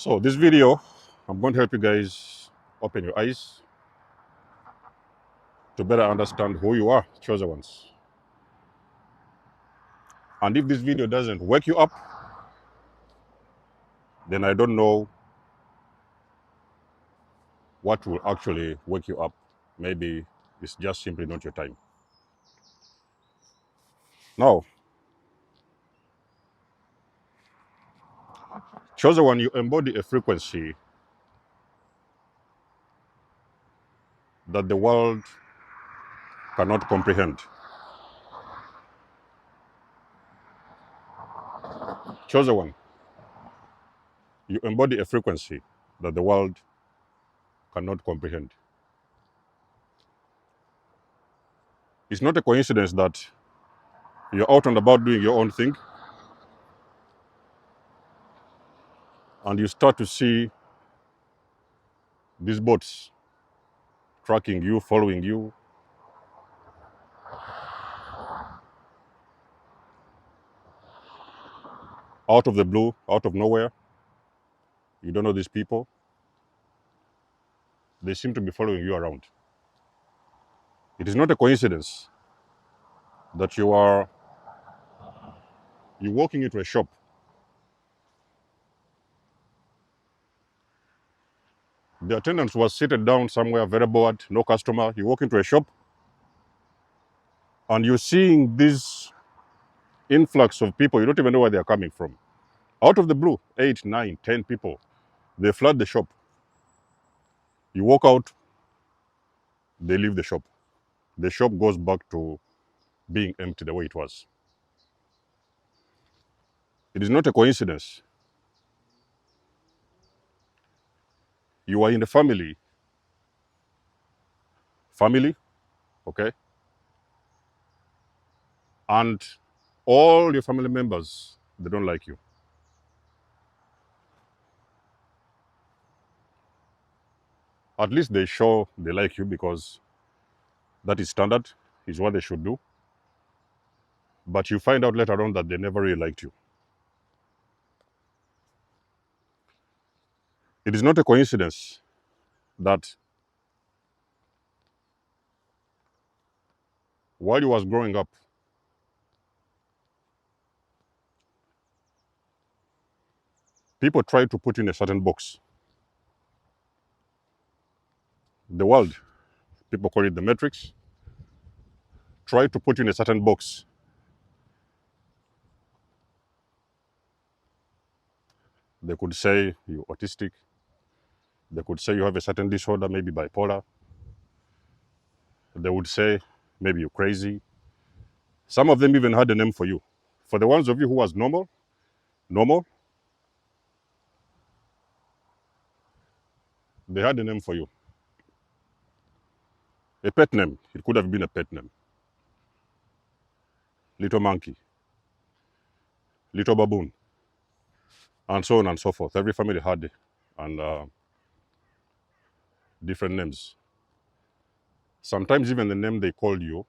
So this video, I'm going to help you guys open your eyes to better understand who you are, chosen ones. And if this video doesn't wake you up, then I don't know what will actually wake you up. Maybe it's just simply not your time. Now, chosen one, you embody a frequency that the world cannot comprehend. Chosen one, you embody a frequency that the world cannot comprehend. It's not a coincidence that you're out and about doing your own thing and you start to see these bots tracking you, following you. Out of the blue, out of nowhere. You don't know these people. They seem to be following you around. It is not a coincidence that you're walking into a shop. The attendant was seated down somewhere, very bored, no customer. You walk into a shop and you're seeing this influx of people. You don't even know where they're coming from. Out of the blue, 8, 9, 10 people. They flood the shop. You walk out, they leave the shop. The shop goes back to being empty the way it was. It is not a coincidence. You are in the family, okay? And all your family members, they don't like you. At least they show they like you because that is standard, is what they should do. But you find out later on that they never really liked you. It is not a coincidence that while you was growing up, people tried to put you in a certain box. The world, people call it the matrix, tried to put you in a certain box. They could say you're autistic. They could say you have a certain disorder, maybe bipolar. They would say maybe you're crazy. Some of them even had a name for you. For the ones of you who was normal, they had a name for you. A pet name. It could have been a pet name. Little monkey, little baboon, and so on and so forth. Every family had and different names. Sometimes even the name they called you,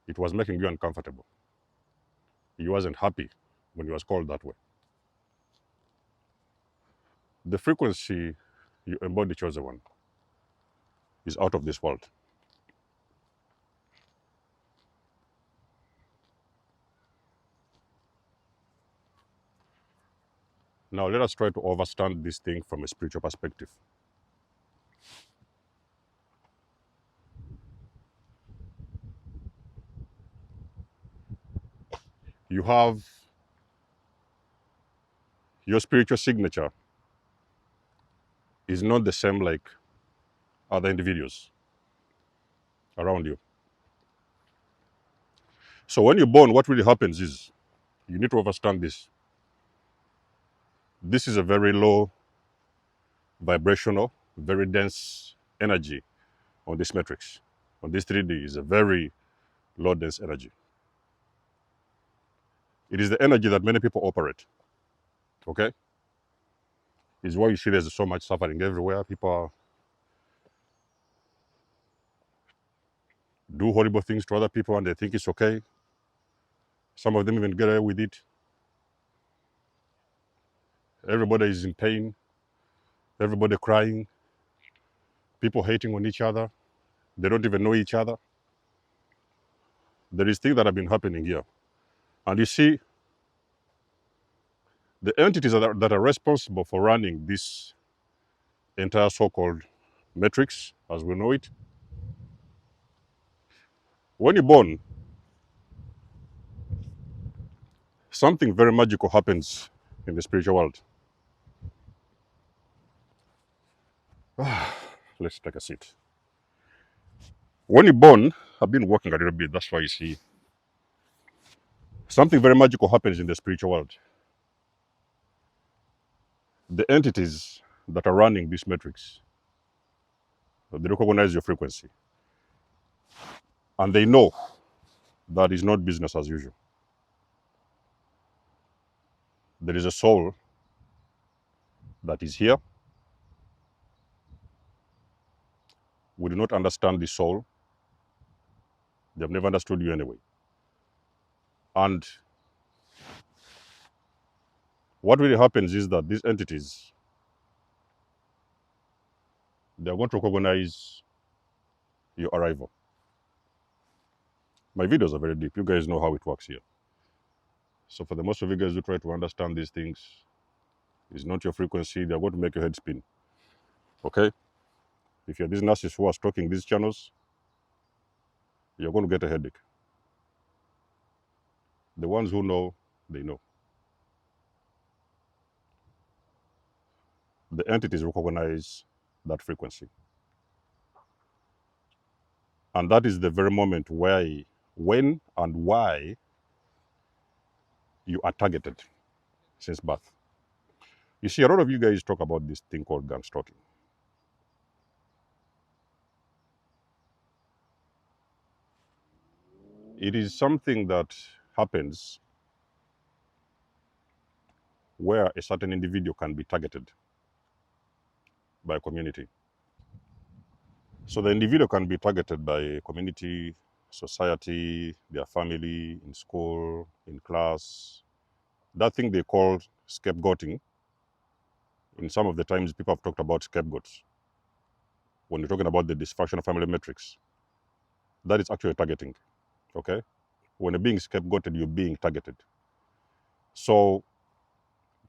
it was making you uncomfortable. You wasn't happy when you was called that way. The frequency you embody, chosen one, is out of this world. Now let us try to understand this thing from a spiritual perspective. You have your spiritual signature is not the same like other individuals around you. So when you're born, what really happens is, you need to understand this. This is a very low vibrational, very dense energy on this matrix. On this 3D is a very low dense energy. It is the energy that many people operate. Okay? It's why you see there's so much suffering everywhere. People do horrible things to other people and they think it's okay. Some of them even get away with it. Everybody is in pain, everybody crying, people hating on each other. They don't even know each other. There is things that have been happening here. And you see, the entities that are responsible for running this entire so-called matrix, as we know it, when you're born, something very magical happens in the spiritual world. Let's take a seat. When you're born, I've been working a little bit, that's why you see something very magical happens in the spiritual world. The entities that are running this matrix, they recognize your frequency. And they know that is not business as usual. There is a soul that is here. We do not understand the soul. They've never understood you anyway. And what really happens is that these entities, they're going to recognize your arrival. My videos are very deep. You guys know how it works here. So for the most of you guys who try to understand these things, it's not your frequency. They're going to make your head spin. Okay? If you're these narcissists who are stalking these channels, you're going to get a headache. The ones who know, they know. The entities recognize that frequency. And that is the very moment when and why you are targeted since birth. You see, a lot of you guys talk about this thing called gun stalking. It is something that happens where a certain individual can be targeted by a community. So the individual can be targeted by a community, society, their family, in school, in class. That thing they call scapegoating. In some of the times, people have talked about scapegoats. When you're talking about the dysfunctional family matrix, that is actually targeting, okay? When you're being scapegoated, you're being targeted. So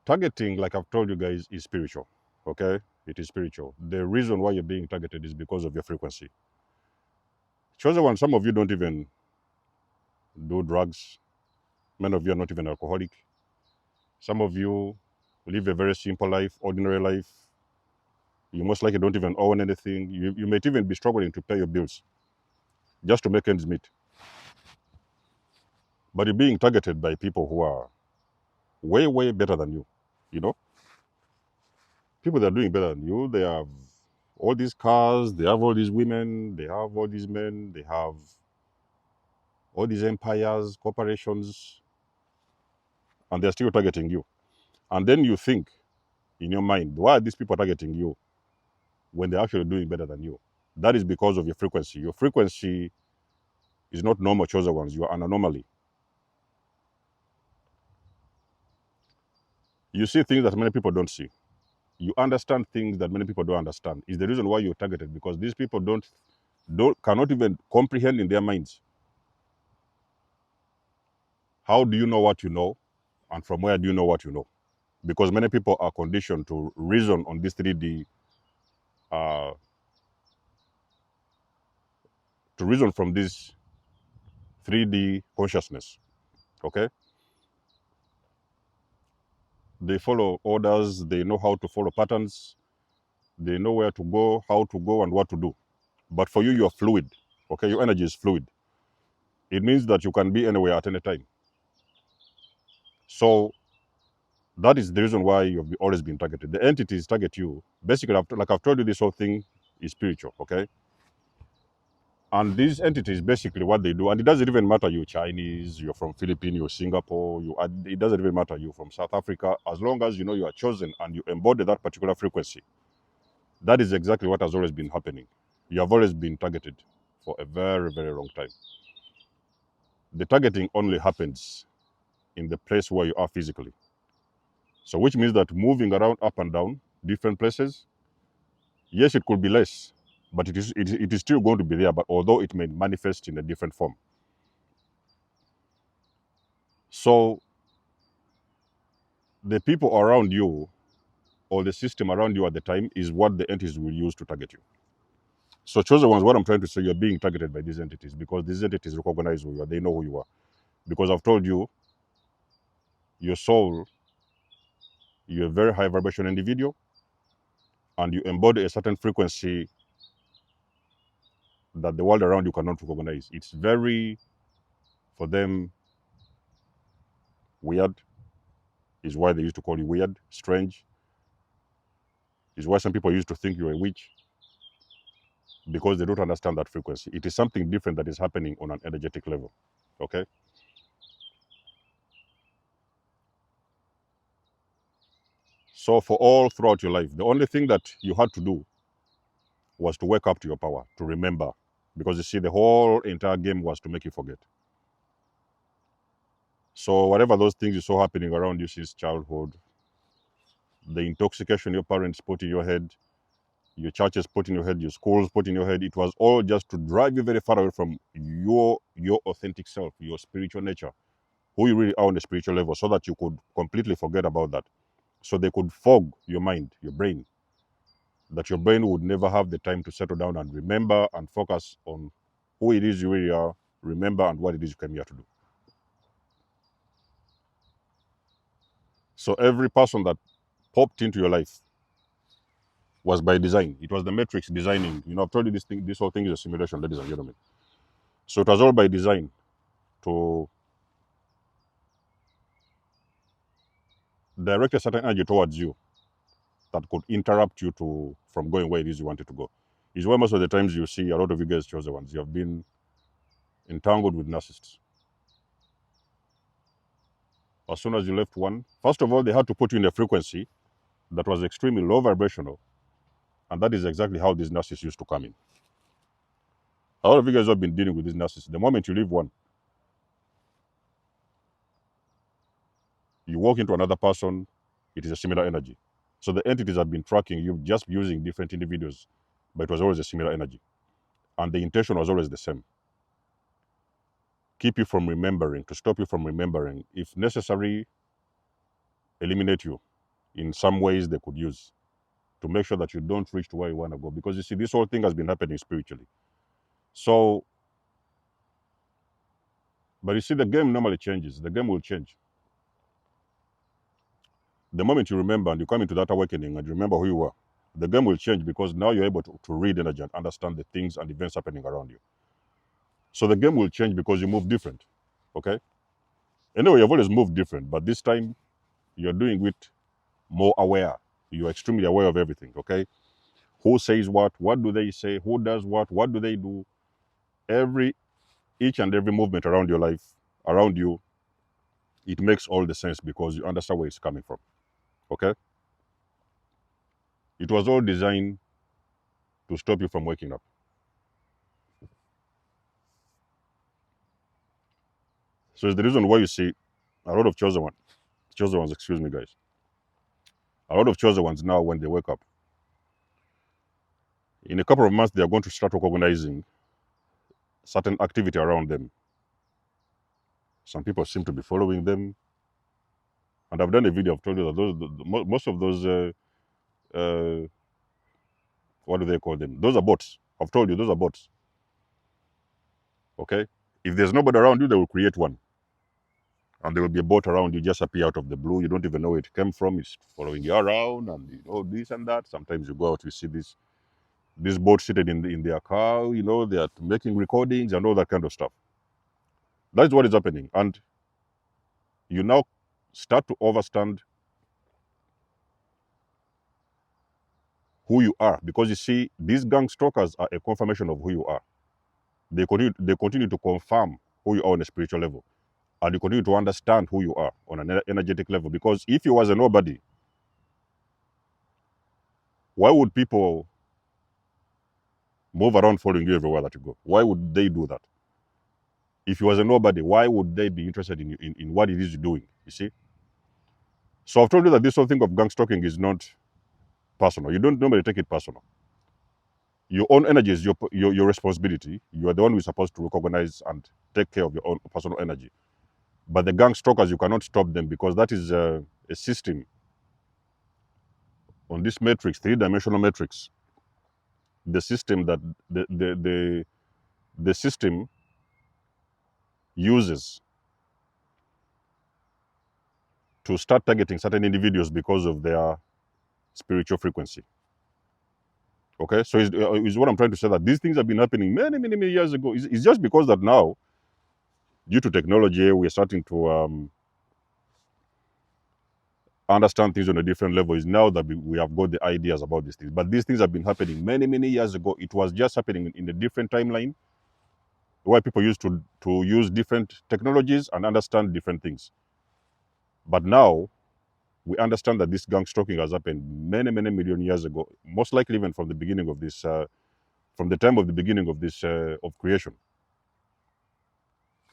targeting, like I've told you guys, is spiritual, okay? It is spiritual. The reason why you're being targeted is because of your frequency. Chosen one, some of you don't even do drugs. Many of you are not even alcoholic. Some of you live a very simple life, ordinary life. You most likely don't even own anything. You might even be struggling to pay your bills just to make ends meet. But you're being targeted by people who are way, way better than you, you know? People that are doing better than you, they have all these cars, they have all these women, they have all these men, they have all these empires, corporations, and they're still targeting you. And then you think in your mind, why are these people targeting you when they're actually doing better than you? That is because of your frequency. Your frequency is not normal chosen ones. You are an anomaly. You see things that many people don't see. You understand things that many people don't understand. Is the reason why you're targeted, because these people cannot even comprehend in their minds. How do you know what you know, and from where do you know what you know? Because many people are conditioned to reason on this 3D, to reason from this 3D consciousness. Okay, they follow orders. They know how to follow patterns. They know where to go, how to go, and what to do. But for you, you're fluid. Okay, your energy is fluid. It means that you can be anywhere at any time. So that is the reason why you've always been targeted. The entities target you. Basically, like I've told you, this whole thing is spiritual, okay? And these entities, basically what they do, and it doesn't even matter you're Chinese, you're from Philippines, you're Singapore, it doesn't even matter you from South Africa, as long as you know you are chosen and you embody that particular frequency. That is exactly what has always been happening. You have always been targeted for a very, very long time. The targeting only happens in the place where you are physically. So which means that moving around up and down different places, yes, it could be less, but it is still going to be there, but although it may manifest in a different form. So the people around you or the system around you at the time is what the entities will use to target you. So chosen ones, what I'm trying to say, you're being targeted by these entities because these entities recognize who you are. They know who you are. Because I've told you, your soul, you're a very high vibration individual, and you embody a certain frequency that the world around you cannot recognize. It's very, for them, weird, is why they used to call you weird, strange, is why some people used to think you're a witch, because they don't understand that frequency. It is something different that is happening on an energetic level, okay? So for all throughout your life, the only thing that you had to do was to wake up to your power, to remember. Because you see, the whole entire game was to make you forget. So whatever those things you saw happening around you since childhood, the intoxication your parents put in your head, your churches put in your head, your schools put in your head, it was all just to drive you very far away from your authentic self, your spiritual nature, who you really are on a spiritual level, so that you could completely forget about that. So they could fog your mind, your brain, that your brain would never have the time to settle down and remember and focus on who it is you really are, remember, and what it is you came here to do. So every person that popped into your life was by design. It was the matrix designing. You know, I've told you this whole thing is a simulation, ladies and gentlemen. So it was all by design to direct a certain energy towards you that could interrupt you from going where it is you wanted to go. Is why most of the times you see a lot of you guys chosen ones, you have been entangled with narcissists. As soon as you left one, first of all, they had to put you in a frequency that was extremely low vibrational. And that is exactly how these narcissists used to come in. A lot of you guys have been dealing with these narcissists. The moment you leave one, you walk into another person, it is a similar energy. So the entities have been tracking you just using different individuals, but it was always a similar energy. And the intention was always the same. Keep you from remembering, to stop you from remembering. If necessary, eliminate you in some ways they could use to make sure that you don't reach to where you want to go. Because you see, this whole thing has been happening spiritually. So, but you see, the game normally changes. The game will change. The moment you remember and you come into that awakening and you remember who you are, the game will change because now you're able to read energy and understand the things and events happening around you. So the game will change because you move different, okay? Anyway, you've always moved different, but this time you're doing it more aware. You're extremely aware of everything, okay? Who says what do they say, who does what do they do? Each and every movement around your life, around you, it makes all the sense because you understand where it's coming from, okay? It was all designed to stop you from waking up. So it's the reason why you see a lot of chosen ones, excuse me, guys. A lot of chosen ones now, when they wake up, in a couple of months, they are going to start recognizing certain activity around them. Some people seem to be following them. And I've done a video, I've told you that most of those, what do they call them? Those are bots. I've told you, those are bots. Okay? If there's nobody around you, they will create one. And there will be a bot around you, just appear out of the blue. You don't even know where it came from. It's following you around and this and that. Sometimes you go out, you see this boat seated in their car, they are making recordings and all that kind of stuff. That's what is happening. And you now start to understand who you are, because you see, these gang stalkers are a confirmation of who you are. They continue to confirm who you are on a spiritual level, and you continue to understand who you are on an energetic level. Because if you was a nobody, why would people move around following you everywhere that you go? Why would they do that? If you was a nobody, why would they be interested in what it is you're doing? You see? So I've told you that this whole thing of gang stalking is not personal. You don't normally take it personal. Your own energy is your responsibility. You are the one who is supposed to recognize and take care of your own personal energy. But the gang stalkers, you cannot stop them because that is a system on this matrix, three-dimensional matrix. The system that the system uses to start targeting certain individuals because of their spiritual frequency. Okay, so is what I'm trying to say, that these things have been happening many years ago. It's just because that now, due to technology, we're starting to understand things on a different level. Is now that we have got the ideas about these things. But these things have been happening many years ago. It was just happening in a different timeline where people used to use different technologies and understand different things. But now we understand that this gang stalking has happened many million years ago, most likely even from the beginning of this, from the time of the beginning of this, of creation.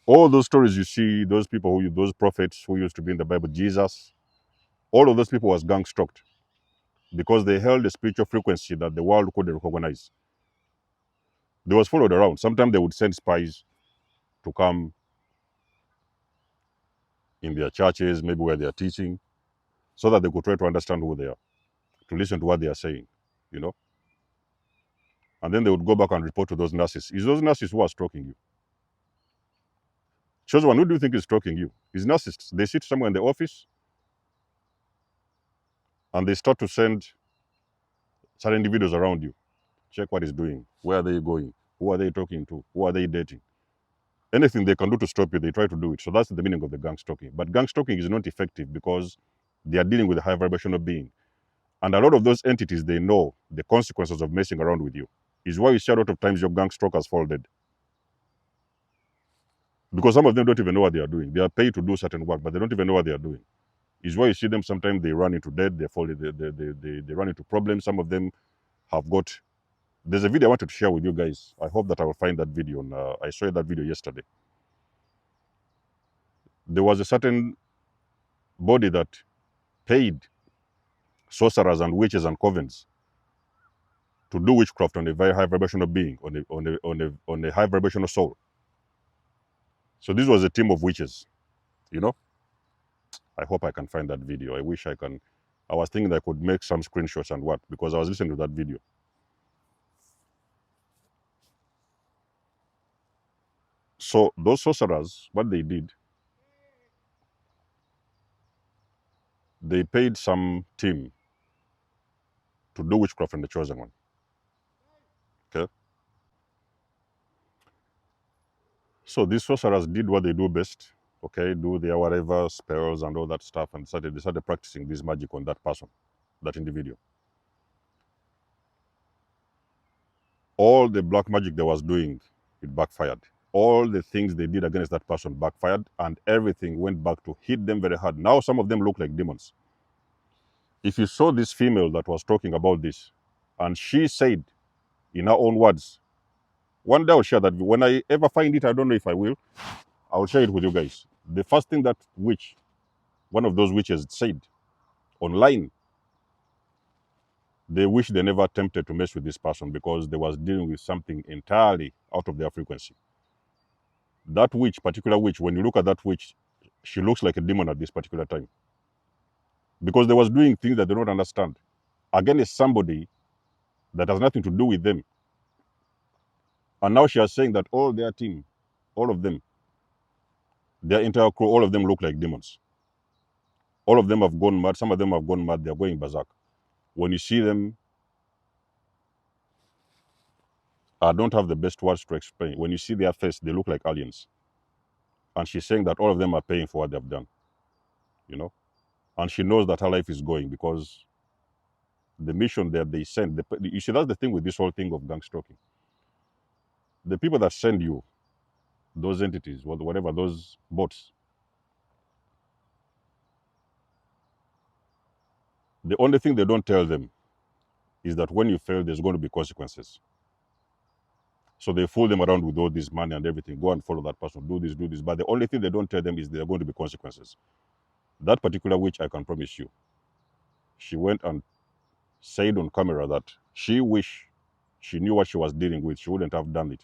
All those stories you see, those people those prophets who used to be in the Bible, Jesus, all of those people was gang stalked because they held a spiritual frequency that the world couldn't recognize. They was followed around. Sometimes they would send spies to come in their churches, maybe where they are teaching, so that they could try to understand who they are, to listen to what they are saying, you know. And then they would go back and report to those nurses. It's those nurses who are stalking you. Chosen one, who do you think is stalking you? It's narcissists. They sit somewhere in the office and they start to send certain individuals around you. Check what he's doing. Where are they going? Who are they talking to? Who are they dating? Anything they can do to stop you, they try to do it. So that's the meaning of the gang stalking. But gang stalking is not effective because they are dealing with a high vibrational being. And a lot of those entities, they know the consequences of messing around with you. Is why you see a lot of times your gang stalkers fall dead. Because some of them don't even know what they are doing. They are paid to do certain work, but they don't even know what they are doing. Is why you see them sometimes they run into debt, they run into problems. Some of them have got. There's a video I wanted to share with you guys. I hope that I will find that video. I saw that video yesterday. There was a certain body that paid sorcerers and witches and covens to do witchcraft on a very high vibrational being, on a high vibrational soul. So this was a team of witches, you know. I hope I can find that video. I wish I can. I was thinking I could make some screenshots and what, because I was listening to that video. So those sorcerers, what they did, they paid some team to do witchcraft on the chosen one. Okay. So these sorcerers did what they do best. Okay, do their whatever spells and all that stuff, and they started practicing this magic on that person, that individual. All the black magic they was doing, it backfired. All the things they did against that person backfired, and everything went back to hit them very hard. Now some of them look like demons. If you saw this female that was talking about this, and she said in her own words, one day I'll share that. When I ever find it, I don't know if I will, I'll share it with you guys. The first thing that witch, one of those witches, said online, they wish they never attempted to mess with this person because they was dealing with something entirely out of their frequency. That witch, particular witch, when you look at that witch, she looks like a demon at this particular time. Because they was doing things that they don't understand. Again, it's somebody that has nothing to do with them. And now she is saying that all their team, all of them, their entire crew, all of them look like demons. All of them have gone mad. Some of them have gone mad. They're going berserk. When you see them, I don't have the best words to explain. When you see their face, they look like aliens. And she's saying that all of them are paying for what they've done, you know. And she knows that her life is going because the mission that they send, you see, that's the thing with this whole thing of gang stalking. The people that send you, those entities, whatever, those bots, the only thing they don't tell them is that when you fail, there's going to be consequences. So they fool them around with all this money and everything. Go and follow that person, do this. But the only thing they don't tell them is there are going to be consequences. That particular witch, I can promise you, she went and said on camera that she wished she knew what she was dealing with. She wouldn't have done it.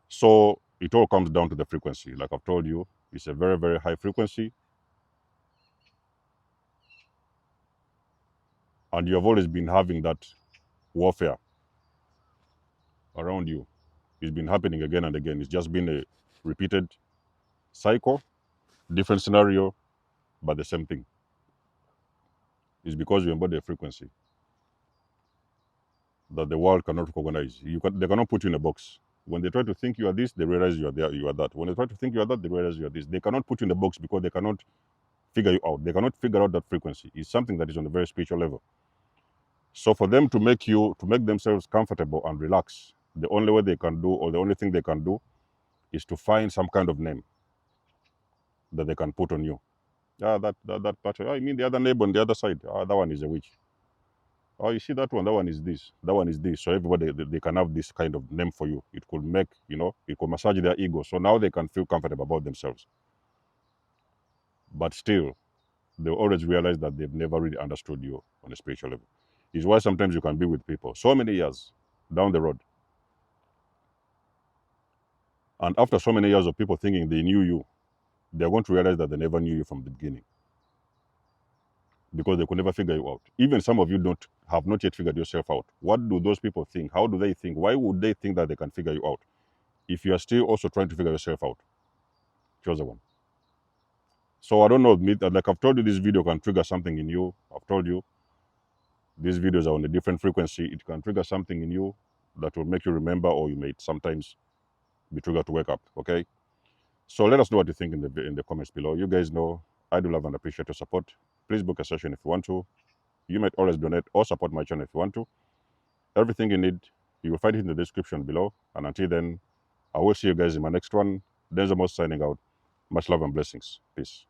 So it all comes down to the frequency. Like I've told you, it's a very, very high frequency. And you have always been having that warfare around you. It's been happening again and again. It's just been a repeated cycle, different scenario, but the same thing. It's because you embody a frequency that the world cannot recognize. They cannot put you in a box. When they try to think you are this, they realize you are there, you are that. When they try to think you are that, they realize you are this. They cannot put you in a box because they cannot figure you out. They cannot figure out that frequency. It's something that is on a very spiritual level. So for them to make themselves comfortable and relax, the only way they can do, or the only thing they can do, is to find some kind of name that they can put on you. That part. I mean the other neighbor on the other side. That one is a witch. Oh, you see that one? That one is this. That one is this. So everybody they can have this kind of name for you. It could make, it could massage their ego. So now they can feel comfortable about themselves. But still, they always realize that they've never really understood you on a spiritual level. It's why sometimes you can be with people so many years down the road. And after so many years of people thinking they knew you, they're going to realize that they never knew you from the beginning. Because they could never figure you out. Even some of you have not yet figured yourself out. What do those people think? How do they think? Why would they think that they can figure you out? If you are still also trying to figure yourself out. Choose the one. So I don't know, like I've told you, this video can trigger something in you. I've told you, these videos are on a different frequency. It can trigger something in you that will make you remember, or you may sometimes be triggered to wake up, okay? So let us know what you think in the comments below. You guys know I do love and appreciate your support. Please book a session if you want to. You might always donate or support my channel if you want to. Everything you need, you will find it in the description below. And until then, I will see you guys in my next one. Denzel Moss signing out. Much love and blessings. Peace.